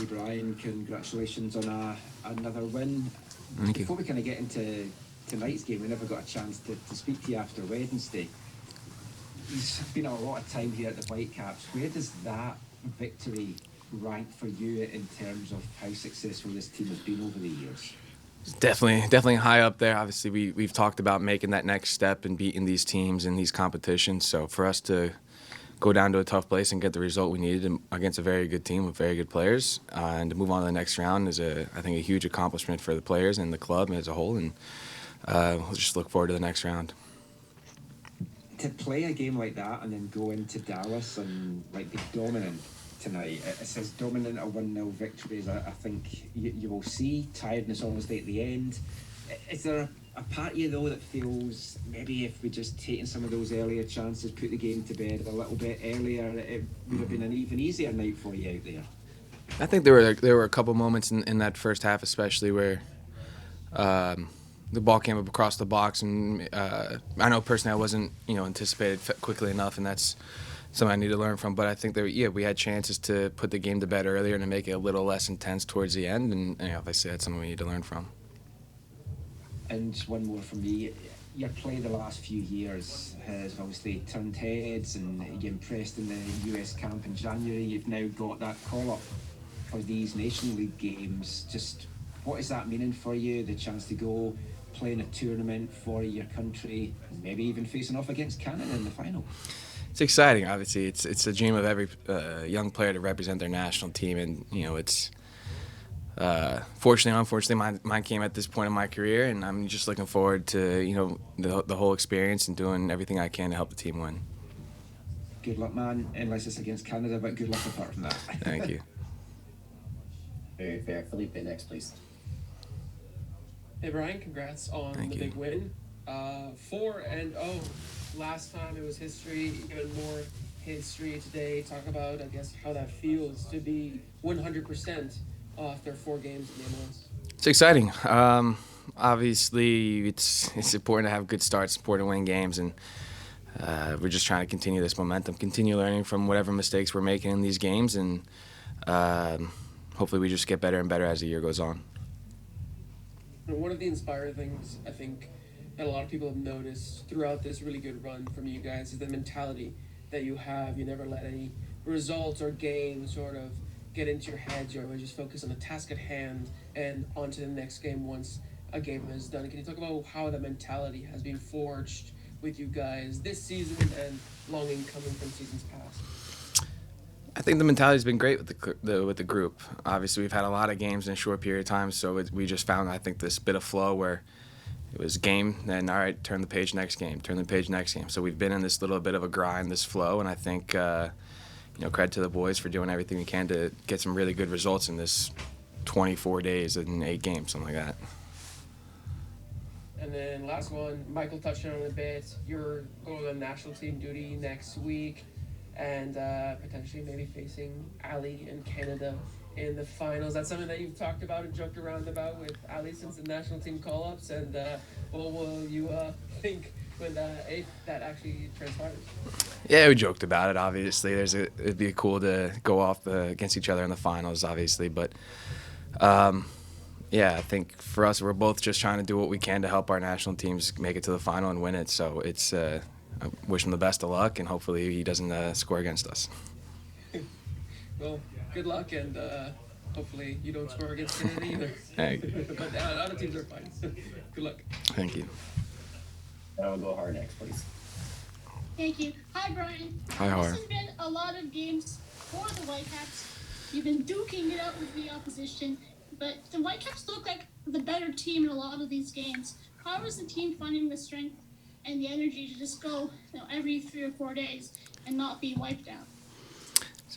Hey Brian, congratulations on another win. Thank you. Before we kind of get into tonight's game, we never got a chance to speak to you after Wednesday. There's been a lot of time here at the Whitecaps. Where does that victory rank for you in terms of how successful this team has been over the years? Definitely high up there. Obviously, we've talked about making that next step and beating these teams in these competitions. So for us to go down to a tough place and get the result we needed against a very good team with very good players, and to move on to the next round is I think a huge accomplishment for the players and the club as a whole. And we'll just look forward to the next round. To play a game like that and then go into Dallas and like be dominant tonight, it says dominant a 1-0 victories. I think you will see tiredness obviously at the end. Is there a part of you though that feels maybe if we just taken some of those earlier chances, put the game to bed a little bit earlier, it would have been an even easier night for you out there? I think there were a couple moments in that first half, especially where the ball came up across the box, and I know personally I wasn't anticipated quickly enough, and that's something I need to learn from. But I think that we had chances to put the game to bed earlier and to make it a little less intense towards the end, and like I said, that's something we need to learn from. And one more from me. Your play the last few years has obviously turned heads, and you impressed in the US camp in January. You've now got that call up for these Nation League games. Just what is that meaning for you? The chance to go play in a tournament for your country, maybe even facing off against Canada in the final. It's exciting. Obviously, it's a dream of every young player to represent their national team, and it's fortunately or unfortunately mine came at this point in my career, and I'm just looking forward to the whole experience and doing everything I can to help the team win. Good luck, man. Unless it's against Canada, but good luck apart from that. Thank you. Very fair. Felipe, next, please. Hey Brian, congrats on Thank the you. big win. 4-0. Last time it was history, even more history today. Talk about, I guess, how that feels to be 100% after 4 games in the MLS. It's exciting. Obviously, it's important to have good starts, important to win games, and we're just trying to continue this momentum, continue learning from whatever mistakes we're making in these games, and hopefully we just get better and better as the year goes on. One of the inspiring things I think that a lot of people have noticed throughout this really good run from you guys is the mentality that you have. You never let any results or games sort of get into your heads. You always just focus on the task at hand and on to the next game once a game is done. Can you talk about how that mentality has been forged with you guys this season and longing coming from seasons past? I think the mentality's been great with the group. Obviously, we've had a lot of games in a short period of time, so we just found, I think, this bit of flow where it was game, then all right, turn the page next game, turn the page next game. So we've been in this little bit of a grind, this flow, and I think credit to the boys for doing everything we can to get some really good results in this 24 days and 8 games, something like that. And then last one, Michael touched on it a bit. You're going on national team duty next week, and potentially maybe facing Ali in Canada in the finals. That's something that you've talked about and joked around about with Ali since the national team call-ups. And what will you think when if that actually transpires? Yeah, we joked about it. Obviously, it'd be cool to go off against each other in the finals, obviously. But yeah, I think for us, we're both just trying to do what we can to help our national teams make it to the final and win it. So it's I wish him the best of luck, and hopefully he doesn't score against us. Well, good luck, and hopefully you don't score against Canada either. Thank you. But other teams are fine. Good luck. Thank you. I'll go hard next, please. Thank you. Hi, Brian. Hi, Har. This has been a lot of games for the Whitecaps. You've been duking it out with the opposition, but the Whitecaps look like the better team in a lot of these games. How is the team finding the strength and the energy to just go every 3 or 4 days and not be wiped out?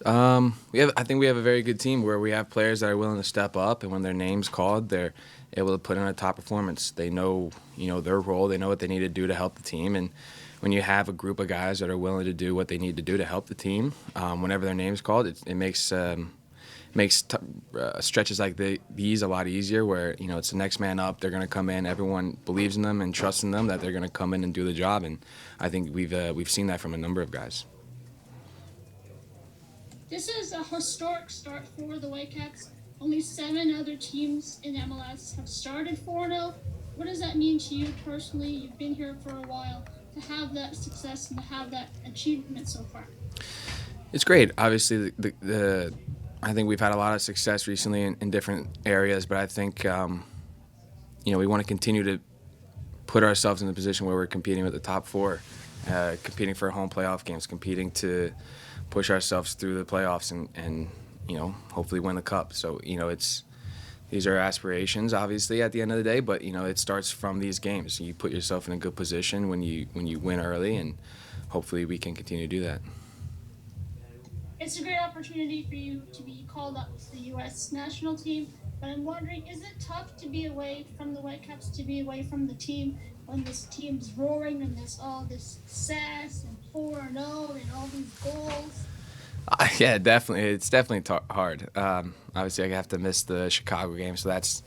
I think we have a very good team where we have players that are willing to step up, and when their name's called, they're able to put in a top performance. They know, their role. They know what they need to do to help the team, and when you have a group of guys that are willing to do what they need to do to help the team, whenever their name's called, it makes stretches like these a lot easier. Where it's the next man up. They're going to come in. Everyone believes in them and trusts in them that they're going to come in and do the job, and I think we've seen that from a number of guys. This is a historic start for the Whitecaps. Only 7 other teams in MLS have started 4-0. What does that mean to you personally? You've been here for a while to have that success and to have that achievement so far. It's great. Obviously, the I think we've had a lot of success recently in different areas, but I think we want to continue to put ourselves in the position where we're competing with the top 4, competing for home playoff games, competing to push ourselves through the playoffs and hopefully win the cup. So these are aspirations, obviously, at the end of the day, but it starts from these games. You put yourself in a good position when you win early, and hopefully we can continue to do that. It's a great opportunity for you to be called up to the U.S. national team, but I'm wondering, is it tough to be away from the Whitecaps, to be away from the team when this team's roaring and there's all this success and 4-0 and all these goals? Yeah, definitely. It's definitely hard. Obviously, I have to miss the Chicago game, so that's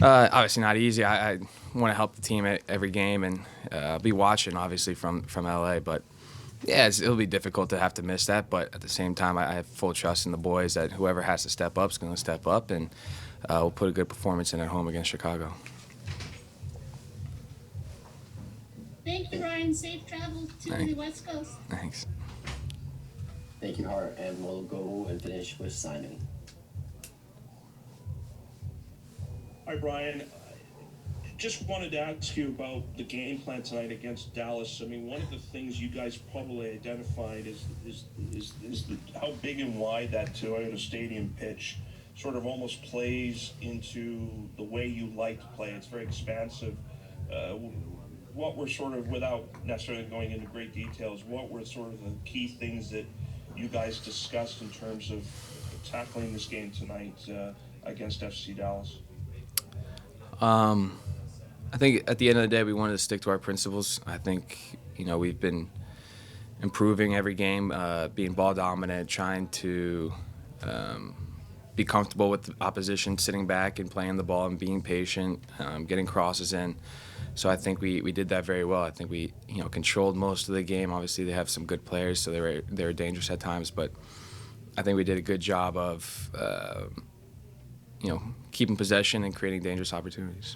obviously not easy. I want to help the team at every game and be watching, obviously, from LA. But yeah, it'll be difficult to have to miss that. But at the same time, I have full trust in the boys that whoever has to step up is going to step up, and we'll put a good performance in at home against Chicago. Thank you, Ryan. Safe travels to the West Coast. Thanks. Thank you, Hart, and we'll go and finish with Simon. Hi, Brian. Just wanted to ask you about the game plan tonight against Dallas. I mean, one of the things you guys probably identified is how big and wide that Toyota Stadium pitch sort of almost plays into the way you like to play. It's very expansive. What were sort of, without necessarily going into great details, what were sort of the key things that you guys discussed in terms of tackling this game tonight against FC Dallas? I think at the end of the day, we wanted to stick to our principles. I think, we've been improving every game, being ball dominant, trying to be comfortable with the opposition, sitting back and playing the ball and being patient, getting crosses in. So I think we did that very well. I think we controlled most of the game. Obviously, they have some good players, so they were dangerous at times. But I think we did a good job of keeping possession and creating dangerous opportunities.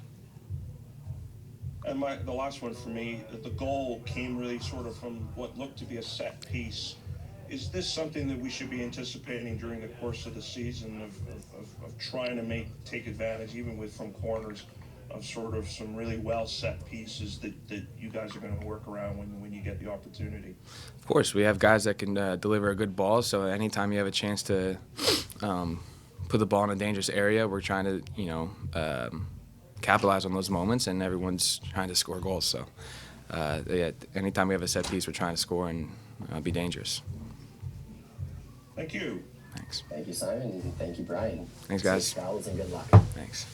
And the last one for me, the goal came really sort of from what looked to be a set piece. Is this something that we should be anticipating during the course of the season of trying to take advantage, even from corners, of sort of some really well set pieces that you guys are going to work around when you get the opportunity? Of course, we have guys that can deliver a good ball, so anytime you have a chance to put the ball in a dangerous area, we're trying to capitalize on those moments, and everyone's trying to score goals. So anytime we have a set piece, we're trying to score and be dangerous. Thank you. Thanks. Thank you, Simon, and thank you, Brian. Thanks, guys. Safe travels and good luck. Thanks.